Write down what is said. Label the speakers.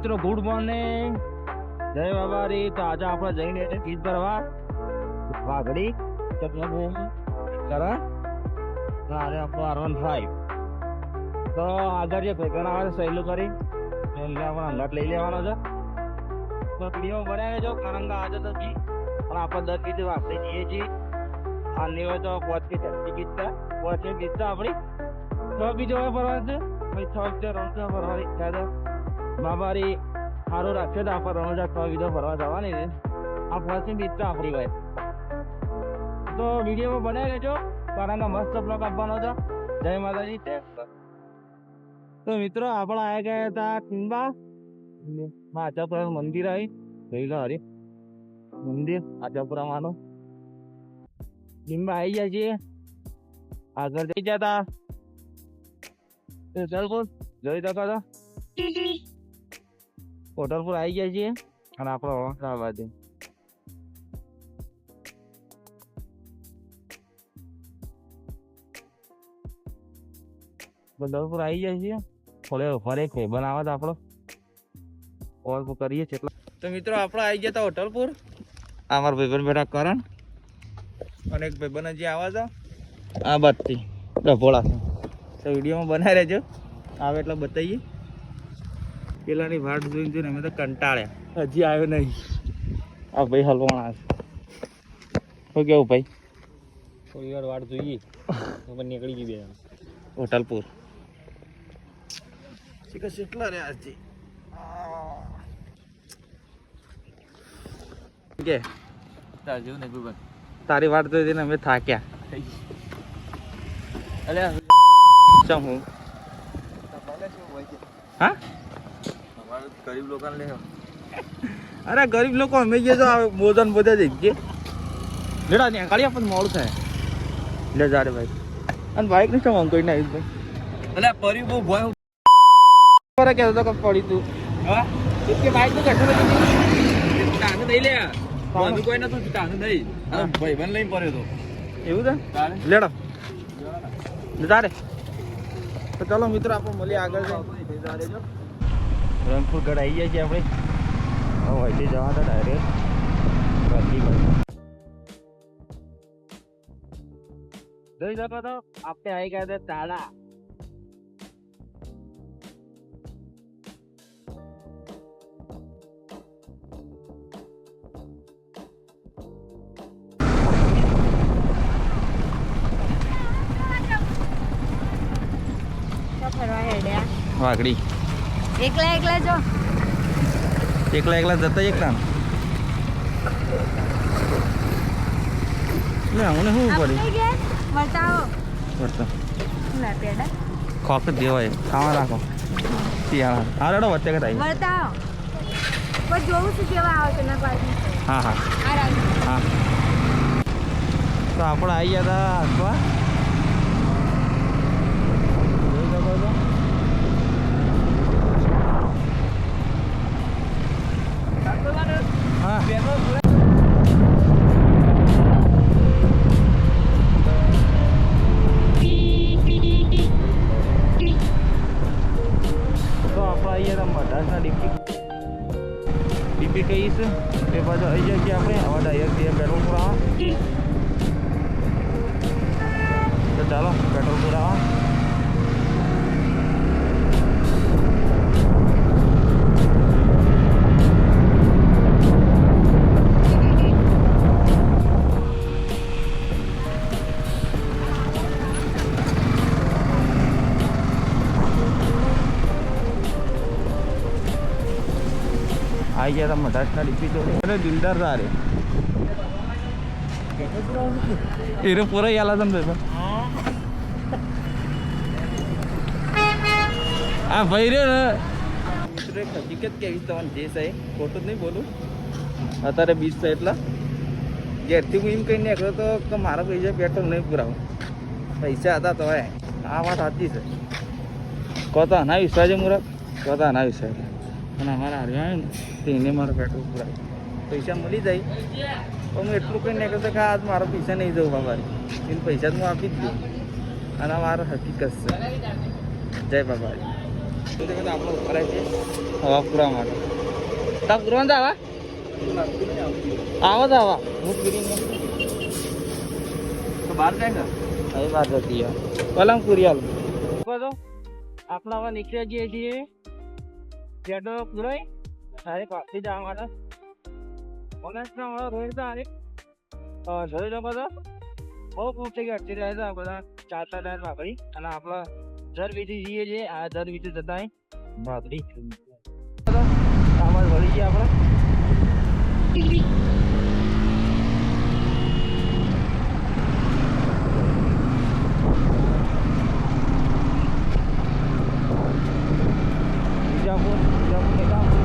Speaker 1: મિત્રો good morning, જય બાબારી. તો આજે આપણે જઈને ફીસ ભરવા વાઘડી કરણ અને આપણું R15. તો આગળ જે ભેગા આવે સહેલું કરી એટલે આપણે અંગાટ લઈ લેવાનો છે. તો વિડીયો બનાવે જો કારણ કે આજે તો જી પણ આપણે 10 કીધું વાપરી જઈએ છીએ. આની હોય તો 5 થી 10 ગીતતા 5 ગીતતા આપણી 6 બીજો ભરવાનું છે. ભાઈ 6 રણજા ભરવાની ઈચ્છા છે. બાબારી સારું રાખશે તો આપણે રણજા 6 બીજો ભરવા જવાની છે. આ 5 ગીતતા આપણી ભાઈ. તો વિડીયો બનાવી લેજો કારણ કે મસ્ત બ્લોગ આપવાનો છે. જય માતાજી. તો મિત્રો આપણે આવ્યા ગયા હતા ટીંબા આચાપુરા મંદિર આવી ગઈ હરી મંદિર આચાપુરામાંનું ટીંબા આવી જાય છીએ. આગળ જઈ જતા હોટલપુર જોઈ શકો છો. હોટલપુર આવી જાય છીએ અને આપણે બાજુ હોટલપુર આવી જાય છીએ. થોડે ફરે છે બનાવે તો આપણો ઓર કરીએ છે. તો મિત્રો આપણે આવી ગયા હતા હોટલપુર. આ મારા ભાઈબંધ બેઠા કરણ અને એક ભાઈબંધ હજી આવા છે આ બાજથી ડભોળા છે. તો વિડીયોમાં બનાવી રહેજો, આવે એટલે બતાવીએ. પેલાની વાટ જોઈને જોઈને અમે તો કંટાળ્યા, હજી આવ્યો નહીં. આ ભાઈ હલવાણા છે. શું કેવું ભાઈ? થોડી વાર વાટ જોઈએ નીકળી ગઈ બે હોટલપુર. કેટલા રહ્યા હજી કે જેવું નહીં ભાઈ. તારી વાટ જોઈ જઈને અમે થાક્યા. ચમ હું હા ગરીબ લોકોને લે. અરે ગરીબ લોકો અમે જે તો મોદન બધા જઈ ગયા લેડા ને કાઢી આપણને મોડું થાય લે જા રે ભાઈ. અને બાઈક ને શું અંકોઈ ના ભાઈ. એટલે પરી બહુ ભય કરે કે તો પડી તું હા કે બાઈક નું કશું નથી ટાંગ દઈ લે બધું કોઈ નતું ટાંગ દઈ ભાઈ બન લઈને પડ્યો તો એવું છે લેડો તારે. તો ચાલો મિત્રો આપણે મળીએ આગળ જજો. રંગપુર ગઢ આવી જાય છે આપણે. હવે અહીંથી જવા હતા ડાયરેક્ટ જોઈ શકો તો આપણે આવી ગયા હતા તાળા. વાઘડી એકલા એકલા જો એકલા એકલા જતા એકલા લે હું શું પડી બતાવો બતાવો ના પેડા ખોક દેવાય ખાવા રાખો શિયાળા. હા રેડો વચ્ચે કરાઈ બતાવો પણ જોઉં છું કેવા આવે છે ના પાછી. હા હા હા. તો આપણે આવી ગયા હતા અથવા ડીપી કહીશ એ બાજુ આવી જાય કે આપણે આવા ડાયરેક્ટ પેટ્રોલ પુરાવા. તો ચાલો પેટ્રોલ પુરાવા. આવી ગયા હતા મધાસના ડીપી તો અને દિલદાર સારે એને પૂરા યાલા તમે હા ભાઈ રે એક હકીકત કેવી તમારે જે છે ખોટું જ નહીં બોલું. અત્યારે 20 છે એટલા ઘેરથી હું એમ કહી નીકળ્યો તો મારા પૈસા પેટ્રોલ નહીં પુરાવું. પૈસા હતા તો આ વાત સાચી છે. કોતા ના વિશ્વાસ છે મુરત કોતા ના વિશ્વાસ અને અમારા હાર્યા ને તેને મારા પેટ્રોલ પુરાય પૈસા મળી જાય તો હું એટલું કંઈ નહીં કરતો કે આજ મારા પૈસા નહીં જવું બાબારી એને પૈસા જ હું આપી જ દઉં. અને મારો હકીકત છે. જય બાબારી. આપણે ઉભરાય છે હવા પૂરા માટે તા પૂરવાનું તો આવા આવો તો આવા હું પૂરી તો બહાર જાય ને અહીં બહાર જતી યાર પલંગ પૂરી આવું તો આપણે હવે નીકળ્યા જઈએ છીએ જેટલો પૂરાય તારે પાછી જવા માટે ઓનેસ્ટના વાળો રોડ તો આરે જોઈ લો બધા બહુ પૂછી ગયા અટકી રહ્યા હતા બધા ચાલતા ટાયર વાપરી અને આપણે દર વીથી જઈએ છીએ આ દર વીથી જતા ભાખરી આમાં વળી ગયા આપણે બીજાપુર બીજાપુર